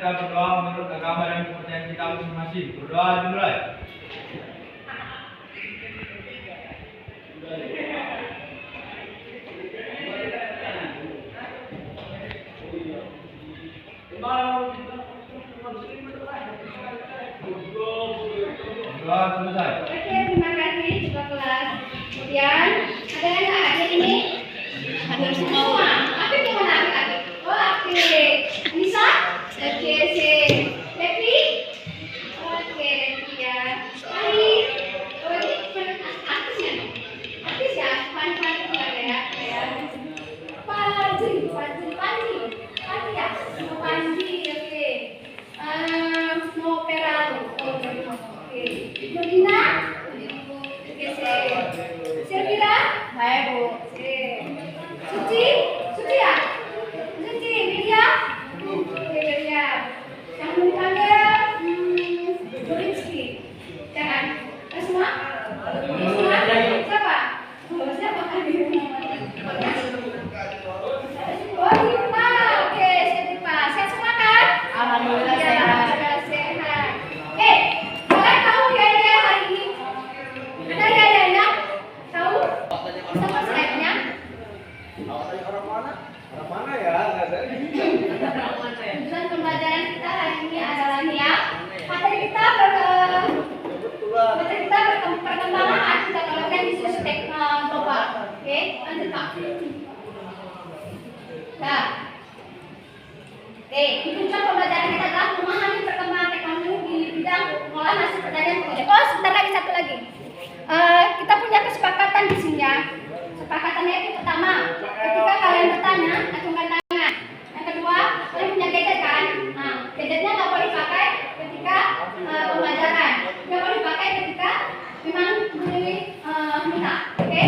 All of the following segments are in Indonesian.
kita berdoa menurut agama dan kepercayaan kita masing-masing. Berdoa dimulai. Berdoa selesai. Oke, terima kasih Ketua kelas. Kemudian ada yang hadir ini? Hadir semua. Tapi gimana adik-adik? Oh, aktif. Bisa? Oke, sip. Lepi? Oke, Lepi ya. Hari. Oh, ini artis ya? Artis ya? Pan-pan itu ada ya? Panji ya? Panji, oke. Mau peral. Oke. Nurina? Oke, sip. Silvira? Baik, Bu. Sip. Suci? Suci ya? Suci, Media? Oke, Media. Yang mau dipanggil? Rizky. Jangan. Semua? Semua? Siapa? Oh, siapa kan? Oh, Dipa. Oke, Dipa. Sehat semua kan? Alhamdulillah Ya, sehat. alhamdulillah sehat. Kalian tahu ya hari ini? Ada ya? Tahu? Sama slide-nya? Orang mana ya? Tujuan pembelajaran kita hari ini adalah ya materi kita perkembangan teknologi di isu global. Oke, lanjut Pak. Nah, tujuan pembelajaran kita adalah memahami perkembangan teknologi di bidang pengolahan hasil pertanian. Oh, sebentar lagi satu lagi. Kita punya kesepakatan di sini ya. Kesepakatannya itu pertama, ketika kalian bertanya, acungkan tangan. Yang kedua, kalian punya gadget kan? Nah, gadgetnya nggak boleh dipakai ketika pembelajaran. Nggak boleh dipakai ketika memang minta. Oke?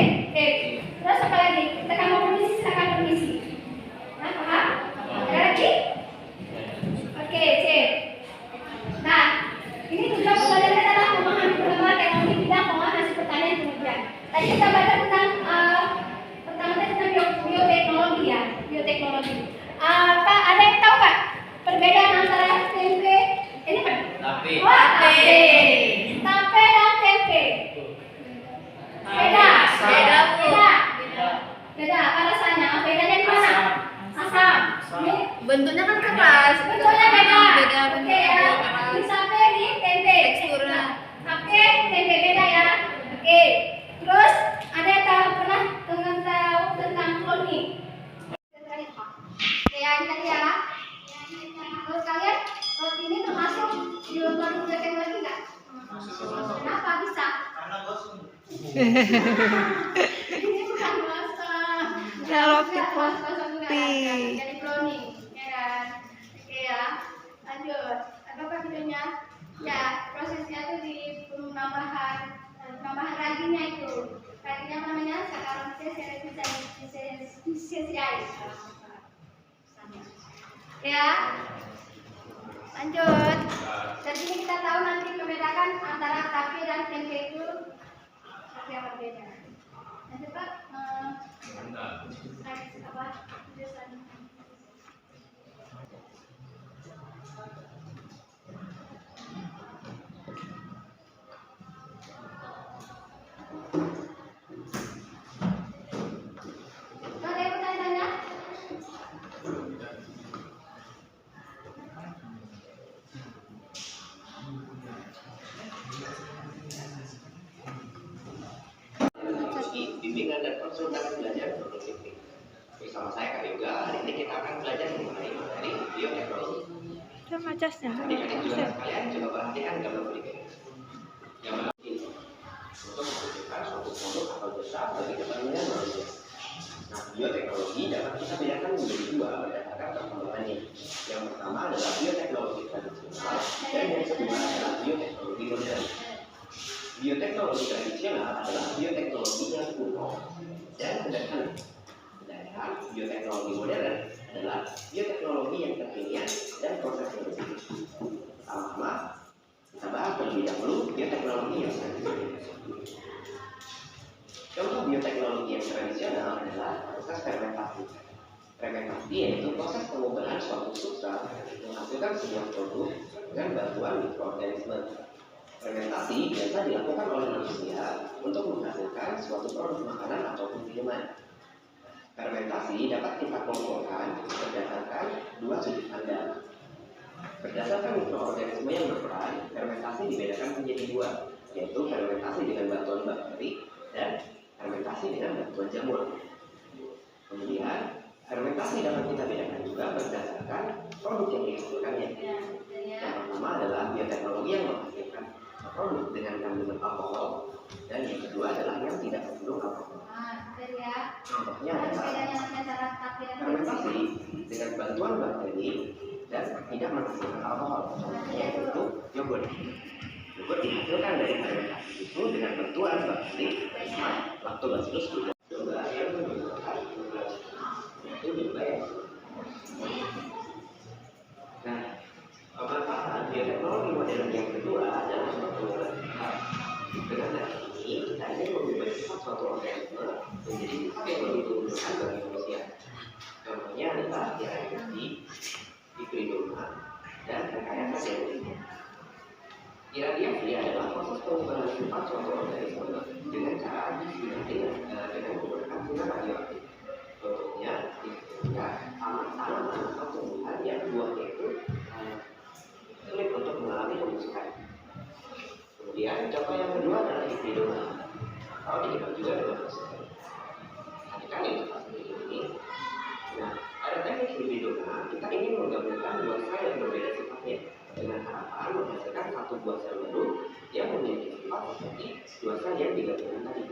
Terus apa lagi? Ketika mau permisi, silakan permisi. Nah, paham? Ada lagi? Oke, sip. Nah, ini tujuan pembelajaran kita adalah memahami perkembangan teknologi di bidang pengolahan hasil pertanian kemudian. Tadi kita belajar tentang bioteknologi ya, bioteknologi. Pak, ada yang tahu nggak perbedaan antara tempe ini apa? Tape. Wah, tape. Tape dan tempe. Beda. Beda. Apa rasanya? Bedanya di mana? Asam. Ini Bentuknya kan keras. bentuknya beda. Beda Oke ya. Di tape, di tempe. Teksturnya. Tape, tempe beda ya. Oke. Terus ada yang pernah tahu tentang cloning? Oke, yang tadi ya. Menurut kalian roti ini termasuk di produk teknologi nggak? Kenapa bisa? Karena gosong. Ini bukan gosong. Ya, roti Gosong juga kopi. ada. Jadi cloning, ya kan? Oke ya. Lanjut. Apa videonya? Ya, prosesnya itu di penambahan raginya itu. Raginya namanya Saccharomyces cerevisiae. Ya. Lanjut. Dari sini kita tahu nanti membedakan antara tape dan tempe itu seperti apa bedanya. Lanjut Pak. Apa? Ada yang bertanya? Bimbingan dan konsultasi belajar produktif. Bersama saya Kak Yoga, hari ini kita akan belajar mengenai materi bioteknologi. Macasnya. Adik-adik juga kalian coba perhatikan gambar berikut. Yang mana ini untuk mewujudkan suatu produk atau jasa bagi kepentingan manusia. Nah, bioteknologi dapat kita bedakan menjadi dua berdasarkan perkembangannya. Yang pertama adalah bioteknologi tradisional dan yang kedua adalah bioteknologi modern. Bioteknologi tradisional adalah bioteknologi yang kuno dan sederhana. Sedangkan bioteknologi modern adalah bioteknologi yang kekinian dan prosesnya bersih. Sama-sama kita bahas terlebih dahulu bioteknologi yang tradisional. Contoh bioteknologi yang tradisional adalah proses fermentasi. Fermentasi yaitu proses pengubahan suatu substrat menghasilkan menghasilkan sebuah produk dengan bantuan mikroorganisme. Fermentasi biasa dilakukan oleh manusia untuk menghasilkan suatu produk makanan ataupun minuman. Fermentasi dapat kita kelompokkan berdasarkan dua sudut pandang. Berdasarkan mikroorganisme yang berperan, fermentasi dibedakan menjadi dua, yaitu fermentasi dengan bantuan bakteri dan fermentasi dengan bantuan jamur. Kemudian, fermentasi dapat kita bedakan juga berdasarkan produk yang dihasilkannya. Yang pertama adalah bioteknologi yang menghasilkan produk dengan kandungan alkohol, dan yang kedua adalah yang tidak mengandung alkohol. Contohnya adalah fermentasi dengan bantuan bakteri dan tidak menghasilkan alkohol. Contohnya yaitu yogurt. Yogurt dihasilkan dari fermentasi itu dengan bantuan bakteri Lactobacillus juga. Itu juga ya. Nah, pemanfaatan bioteknologi modern yang kedua adalah dengan ini kita ingin mengubah sifat suatu organisme menjadi sifat yang lebih diuntungkan bagi manusia. Contohnya adalah diagnosi, hibridoma, dan rekayasa genetik. Iradiasi adalah proses pengubahan sifat suatu organisme dengan cara dengan menggunakan sinar radioaktif. Contohnya, tanaman atau tumbuhan yang buahnya itu sulit untuk mengalami pembusukan. Kemudian contoh yang kedua adalah hibridoma, atau dikenal juga dengan proses kan yang seperti ini. Nah, pada teknik hibridoma kita ingin menggabungkan dua sel yang berbeda sifatnya dengan harapan menghasilkan satu buah sel baru yang memiliki sifat seperti dua sel yang digabungkan tadi.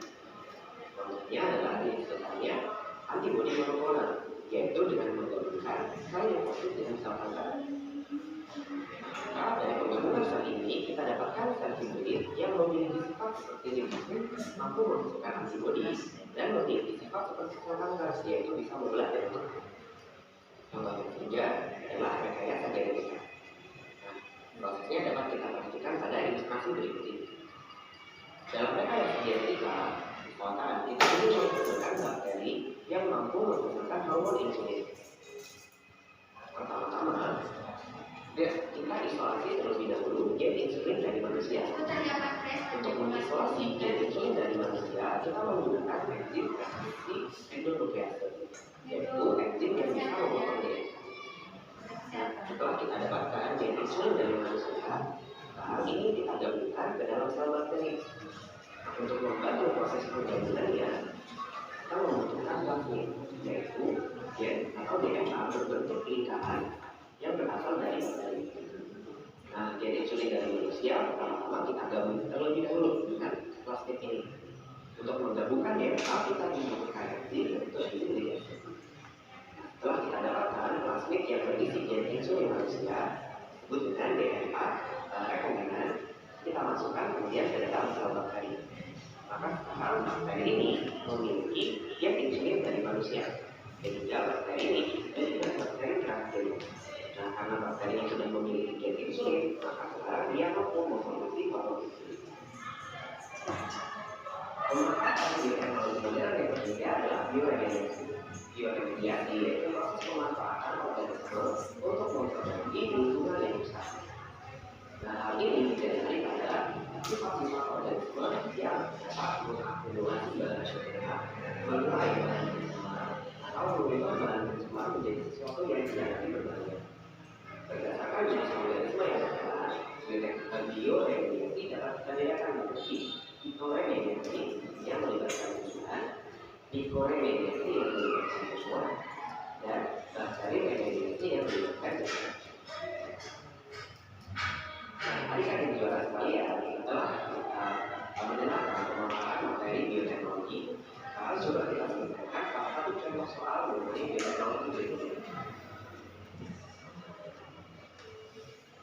Contohnya adalah dihasilkannya antibodi monoklonar, yaitu dengan menggabungkan sel yang positif dengan sel kanker. Nah, dari penggabungan sel ini kita dapatkan sel hibrid yang memiliki sifat seperti limfosit, mampu menghasilkan antibodi dan memiliki sifat seperti sel kanker, yaitu bisa membelah dan membunuh. Contoh yang ketiga adalah rekayasa genetik. Nah, prosesnya dapat kita perhatikan pada ilustrasi berikut ini. Dalam rekayasa genetika, misalkan kita ingin menggunakan bakteri yang mampu menghasilkan hormon insulin. Pertama-tama, kita isolasi terlebih dahulu gen insulin dari manusia. Untuk mengisolasi gen insulin dari manusia, kita menggunakan enzim transkripsi endonuklease, yaitu enzim yang bisa memotong DNA. Nah, setelah kita dapatkan gen insulin dari manusia, tahap ini kita gabungkan ke dalam sel bakteri. Untuk membantu proses penggabungannya, kita membutuhkan plasmid, yaitu gen atau DNA berbentuk lingkaran yang berasal dari bakteri. Nah, gen insulin dari manusia pertama-tama kita gabung terlebih dahulu dengan plasmid ini. Untuk menggabungkan DNA kita membutuhkan enzim yaitu enzim ligase. Setelah kita dapatkan plasmid yang berisi gen insulin manusia disebut dengan DNA rekombinan, kita masukkan kemudian ke dalam sel bakteri. Maka sekarang bakteri ini memiliki gen insulin dari manusia. Sehingga bakteri ini disebut bakteri transgenic. Nah, karena bakteri yang sudah memiliki gen insulin, maka sekarang dia mampu memproduksi hormon insulin. Pemanfaatan bioteknologi modern yang ketiga adalah bioremediasi. Bioremediasi yaitu proses pemanfaatan organisme untuk memperbaiki lingkungan yang rusak. Nah, hal ini didasari pada sifat-sifat organisme yang dapat mengakumulasi bahan kimia, mengurai bahan kimia, atau mengubah bahan kimia menjadi sesuatu yang tidak lagi berbahaya. Berdasarkan jenis organisme yang ada, bioremediasi dapat kita bedakan menjadi mikroremediasi yang melibatkan tumbuhan, mikroremediasi yang melibatkan tumbuhan, dan bakteri remediasi yang melibatkan jamur. Adik-adik juara sekalian, setelah kita mendengarkan pemanfaatan materi bioteknologi, sekarang sudah kita selesaikan salah satu contoh soal mengenai bioteknologi berikut ini.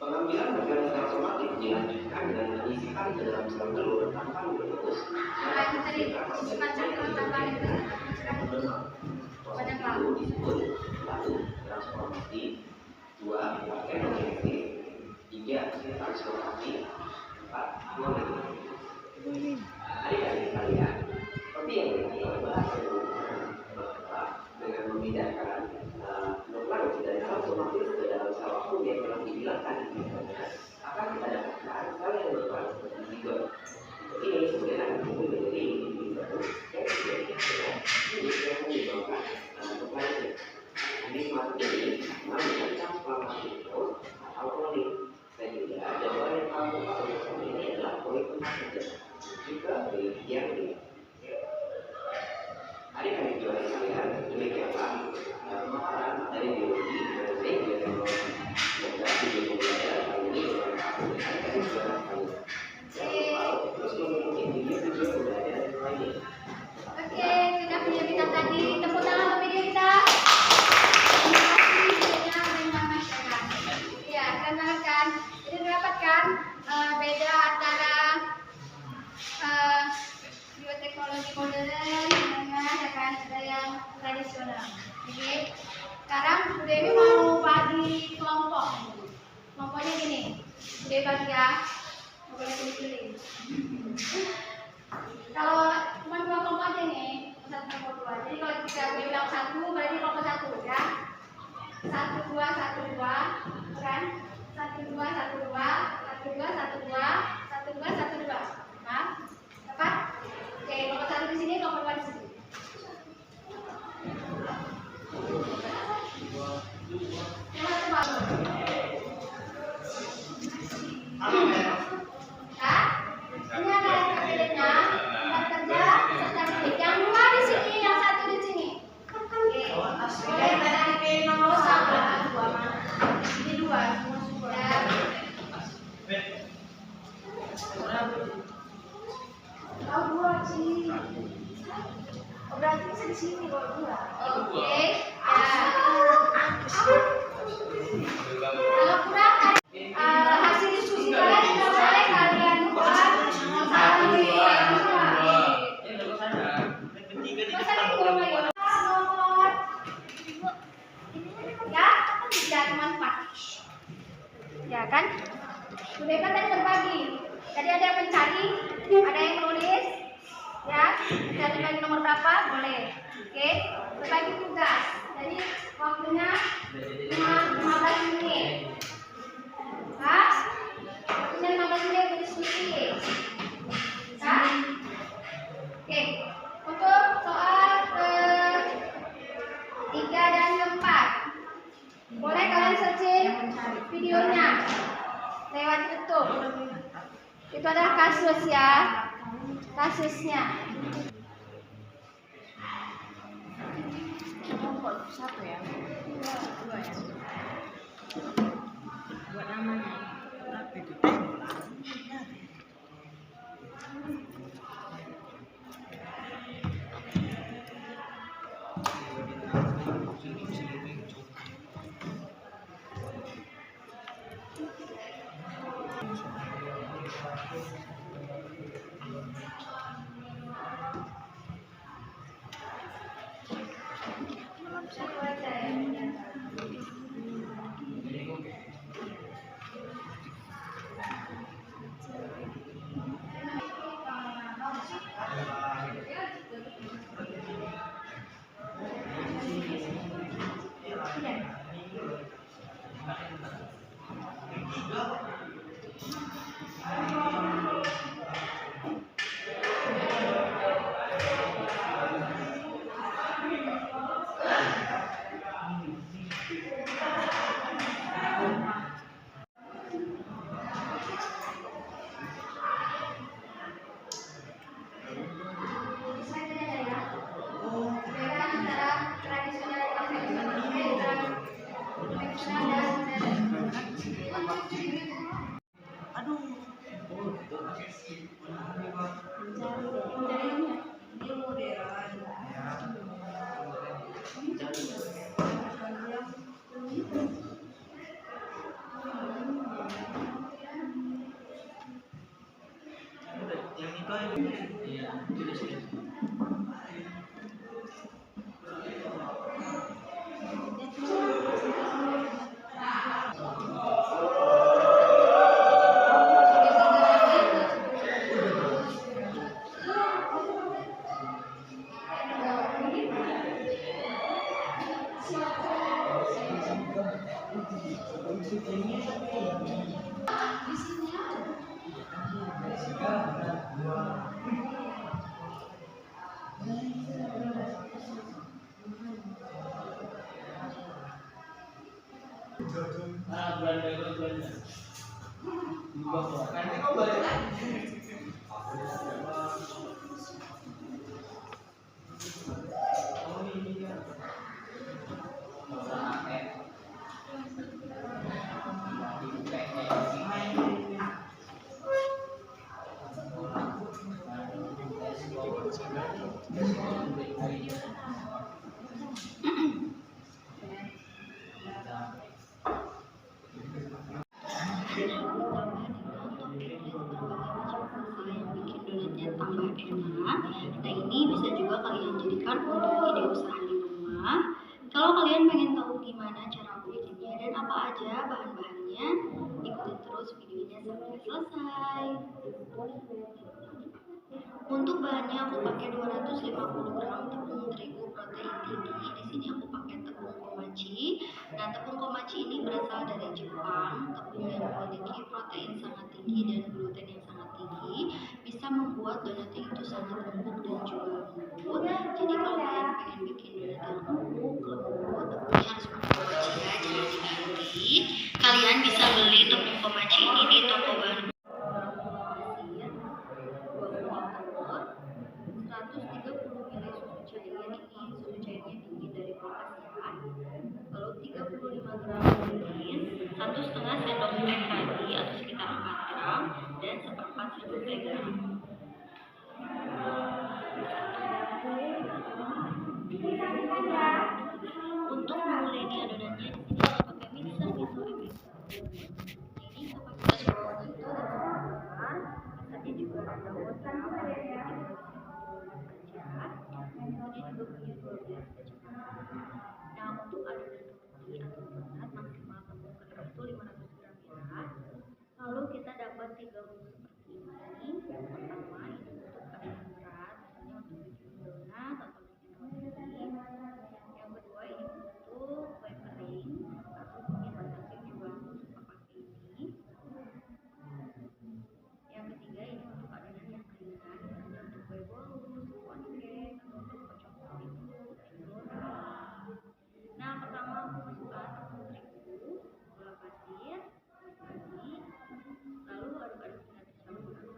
Pengambilan bagian sel somatik dilanjutkan dengan menyisipkan ke dalam sel telur tanpa membungkus. Proses itu disebut satu transformasi, dua organogenesis, tiga translokasi, empat monogenesis. Adik-adik sekalian, seperti yang kita bahas dengan memindahkan nukleus dari sel somatis ke dalam sel vakum yang telah dibilang hak jasa juga yang ini. Adik-adik juara sekalian, demikianlah pemaparan dari biologi mengenai bioteknologi. Semoga video pembelajaran kali ini bermanfaat bagi adik-adik juara sekalian. Jangan lupa terus mengikuti video-video pembelajaran yang lainnya. Oke, kita punya kita tadi. Tepuk tangan untuk video kita. Terima kasih videonya dengan masyarakat. Iya, karena kan ini mendapatkan beda antara bioteknologi modern dengan ada yang tradisional. Oke, sekarang Bu Dewi mau bagi kelompok. Kelompoknya gini, Bu Dewi bagi ya. Boleh pilih-pilih. Kalau cuma 2 kelompok aja nih, 1 kelompok 2. Jadi kalau kita bilang 1, berarti kelompok 1 ya. 1 2 1 2, kan? 1 2 1 2, 1 2 1 2, 1 2 1 2. Nah, dapat? Oke, kelompok 1 di sini, kelompok 2 di sini. Coba. Ini ada kabinetnya, tempat kerja, serta bilik. Yang 2 di sini, yang 1 di sini. Oke. Boleh dari nomor 1, 2 mana? Ini 2, semua sudah. Oh, 2 sih. Oh, berarti bisa di sini kalau 2. Oke. Kalau kurang hasil diskusi kalian tidak boleh kalian buat ya kan? Sudah kan tadi berbagi. Tadi ada yang mencari, ada yang menulis, ya. Kita bagi nomor berapa? Boleh. Oke, berbagi tugas. Jadi waktunya 15 menit. Nah, waktunya 15 menit berdiskusi. Nah, oke. Untuk soal ke-3 dan ke-4, boleh kalian searching videonya lewat YouTube. Itu adalah kasus ya, kasusnya. Satu ya? 2 ya? Buat namanya. Apa itu? Belanda. Nanti kau balik lagi. tambah enak. Nah, ini bisa juga kalian jadikan untuk ide usaha di rumah. Kalau kalian pengen tahu gimana cara bikinnya dan apa aja bahan-bahannya, ikutin terus videonya sampai selesai. Untuk bahannya aku pakai 250 gram tepung terigu protein tinggi. Di sini aku pakai tepung komachi. Nah, tepung komachi ini berasal dari Jepang. Tepung yang memiliki protein sangat tinggi dan gluten yang sangat tinggi, bisa membuat donatnya itu sangat empuk dan juga lembut. Jadi kalau kalian pengen bikin donat yang empuk, lembut, tepungnya harus pakai komachi ya, jangan diganti. Kalian bisa beli tepung komachi ini di toko bahan 130 ml susu cair. Ini susu cairnya tinggi dari kulkas ya. Lalu 35 gram melis, 1,5 sendok teh tadi atau sekitar 4 gram, dan 1/4 sendok teh garam. Untuk menguleni adonannya, di sini aku pakai mixer gitu. Ini aku pakai bawang itu mixernya juga ada water. Ini juga punya 12 kecepatan. Nah, untuk adonan roti atau donat maksimal tepung kering itu 500 gram ya. Lalu kita dapat 3 bumbu seperti ini. Pertama, ini untuk adonan berat, misalnya untuk bikin donat atau bikin roti. Yang kedua, ini untuk kue kering atau mungkin masakin juga aku suka pakai ini. Yang ketiga, ini untuk adonan yang ringan, misalnya untuk kue bolu, pancake, atau untuk kocok itu. Nah, pertama aku masukkan tepung terigu, gula pasir, lagi, lalu aduk-aduk dengan tercampur.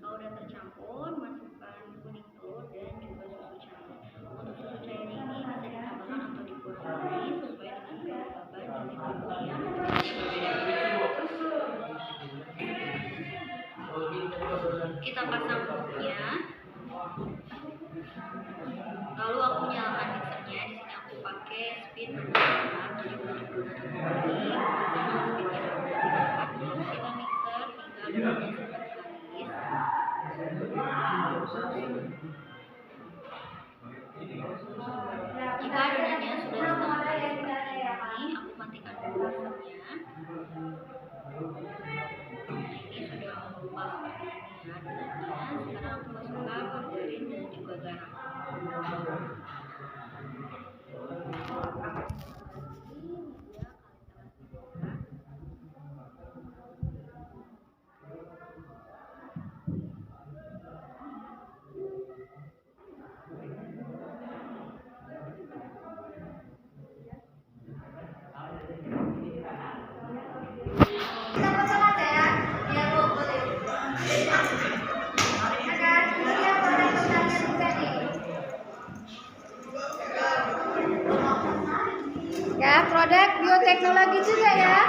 Kalau udah tercampur, masukkan kuning telur dan juga susu cair. Untuk susu cair ini bisa ditambahkan atau dikurangi sesuai dengan kelembaban dari bumbu yang kita pasang bumbunya. Lalu aku nyalakan mixernya. Di sini aku pakai speed 4, jadi untuk donat atau roti maksimal speednya 4. Kita mixer hingga adonannya jika adonannya sudah setengah kali seperti ini, aku matikan dulu mixernya. Ini sudah menggumpal seperti ini ya adonannya. Sekarang aku masukkan margarin dan juga garam. Ya, produk bioteknologi juga ya.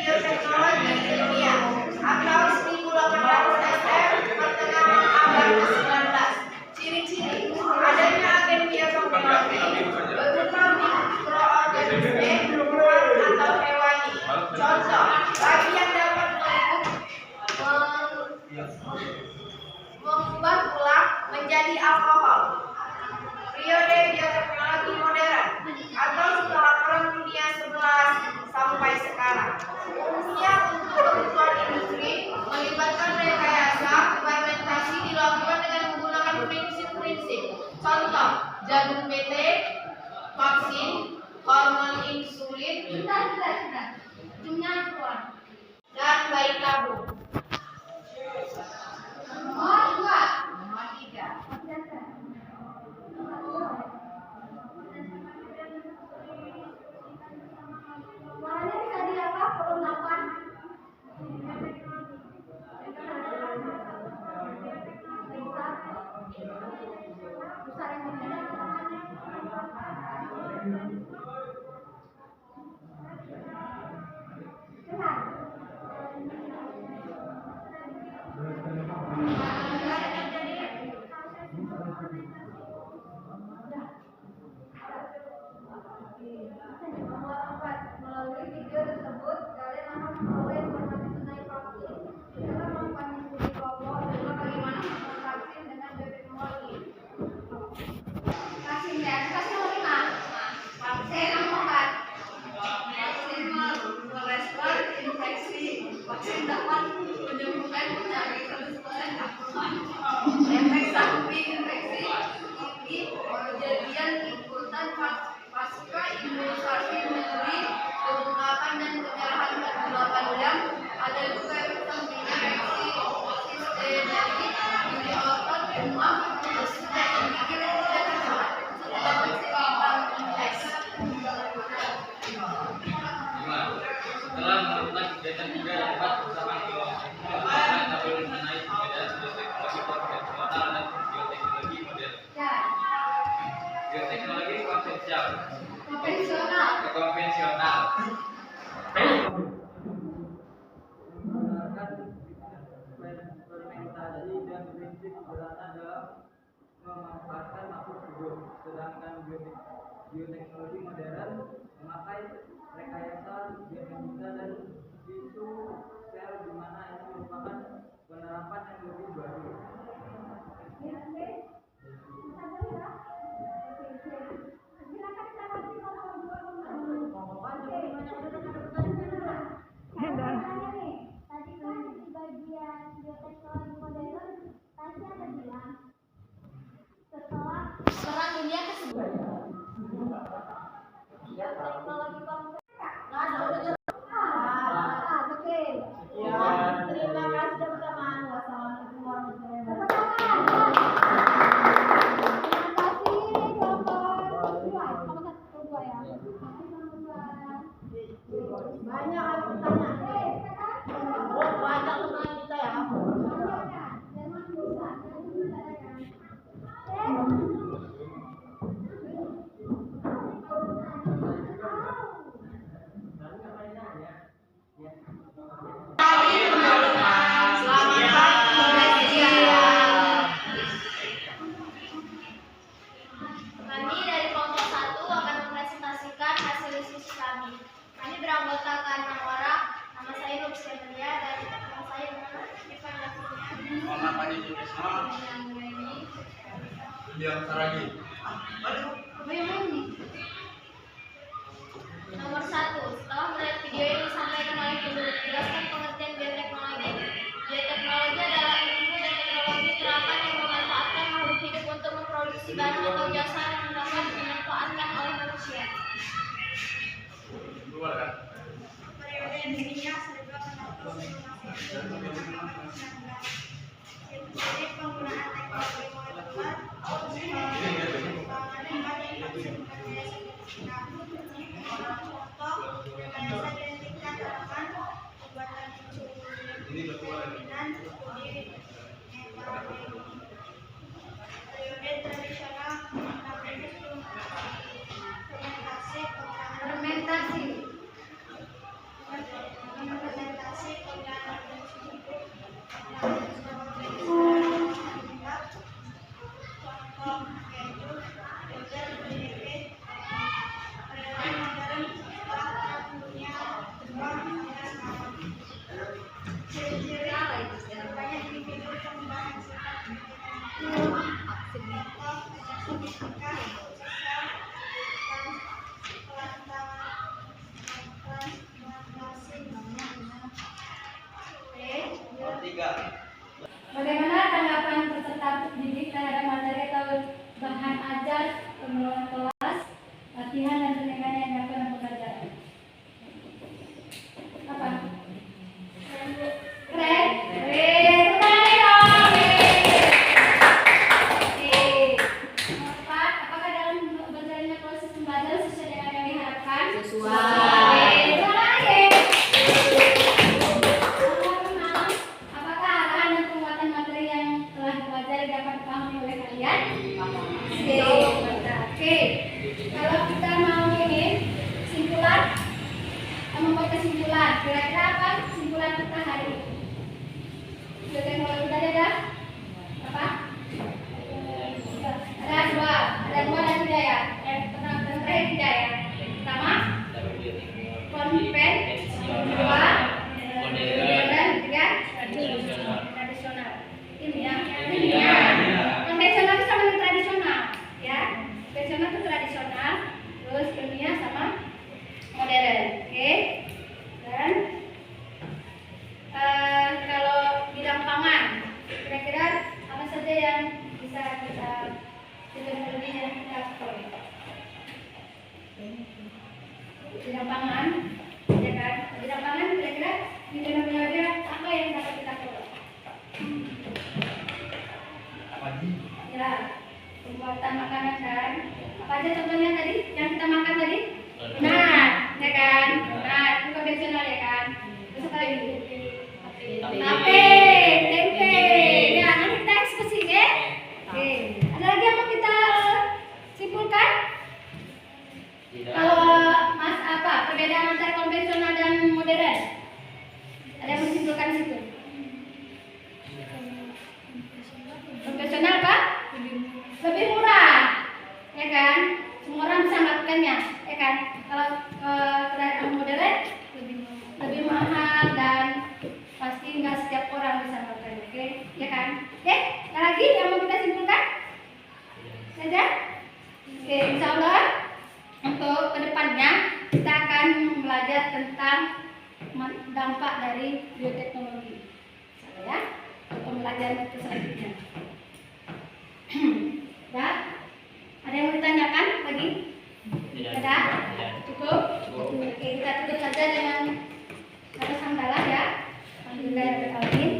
Bioteknologi ilmiah atau 1800 SM pertengahan abad ke-19. Ciri-ciri adanya agen bioteknologi berupa mikroorganisme atau hewani. Contoh, bagi yang dapat mengubah ulang menjadi alkohol. Periode bioteknologi modern atau setelah Perang Dunia 11 sampai sekarang. Umumnya untuk kebutuhan industri melibatkan Setelah melakukan kegiatan 3 dan 4 bersama tabel mengenai perbedaan bioteknologi konvensional dan bioteknologi modern. Bioteknologi konvensional. Fermentasi dan prinsip sederhana dalam memanfaatkan makhluk hidup, sedangkan bioteknologi modern memakai rekayasa genetika dan tisu sel, di mana ini merupakan penerapan yang lebih baru. Tadi kan di bagian bioteknologi modern tadi ada bilang setelah perang dunia ke-11 bioteknologi konvensional. Oke. Terima kasih teman-teman. Wassalamualaikum warahmatullahi wabarakatuh. Terima kasih kelompok 2. Kelompok 1 2 ya. Banyak yang bertanya. Banyak teman kita ya. Kami dari kelompok 1 akan mempresentasikan hasil diskusi kami. Kami beranggotakan 6 orang. Nama saya Nur Stephania dan nama saya Irfan Dafunya. Muhammad Fadi Sutrisno. Diam Saragi. Nomor 1. Setelah melihat video yang disampaikan oleh penduduk, jelaskan pengertian bioteknologi. Bioteknologi adalah ilmu dan teknologi terapan yang memanfaatkan makhluk hidup untuk memproduksi barang atau jasa yang dapat dimanfaatkan oleh manusia. Periode dunia 1919. Jadi penggunaan teknologi molekuler contoh rekayasa genetika tanaman, pembuatan insulin dan studi metabolisme. Periode tradisional fermentasi Bagaimana tanggapan peserta didik terhadap materi atau bahan ajar, pengelolaan kelas, latihan dan penelitian yang dilakukan dalam pembelajaran? Apa? Keren? Nomor 4, apakah dalam berjalannya proses pembelajaran sesuai dengan yang diharapkan? Oke, kalau kita mau ini kesimpulan, membuat kesimpulan, kira-kira apa kesimpulan kita hari ini? Bioteknologi tadi ada apa? Ada dua dan 3 ya. Yang pertama dan terakhir 3 ya. Pertama, konvensional, dan 3 tradisional. Ini ya. Konvensional itu sama dengan tradisional, ya. Konvensional itu tradisional, terus ilmiah sama modern, oke. Dan kalau bidang pangan, kira-kira apa saja yang bisa kita teknologinya kita pakai? Bidang pangan, ya kan? Bidang pangan kira-kira teknologi apa yang dapat kita pakai? Ya, pembuatan makanan kan. Apa aja contohnya tadi yang kita makan tadi? Nah, ya konvensional ya kan. Terus apa lagi? Tape, tempe. Ya, nanti kita diskusi ya. Oke. Ada lagi yang mau kita simpulkan? Kalau Mas apa perbedaan antara konvensional dan modern? Ada yang menyimpulkan di situ? Konvensional Pak? Lebih murah, ya kan? Semua orang bisa melakukannya, ya kan? Kalau kendaraan modern lebih mahal dan pasti nggak setiap orang bisa melakukannya, oke? Ya kan? Oke, ada lagi yang mau kita simpulkan? Saja? Oke, insya Allah untuk kedepannya kita akan belajar tentang dampak dari bioteknologi, ya? Pembelajaran itu selanjutnya. Ya, ada yang mau ditanyakan lagi? Ada? Cukup? Oke, kita tutup saja dengan kata hamdalah ya. Alhamdulillahirobbilalamin.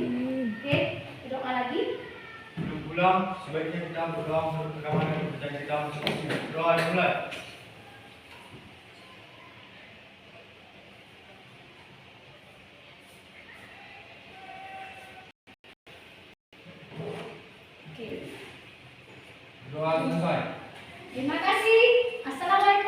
Oke, berdoa lagi. Sebelum pulang, sebaiknya kita berdoa menurut keamanan dan kita berdoa dimulai. Oke. Doa selesai. Terima kasih. Assalamualaikum.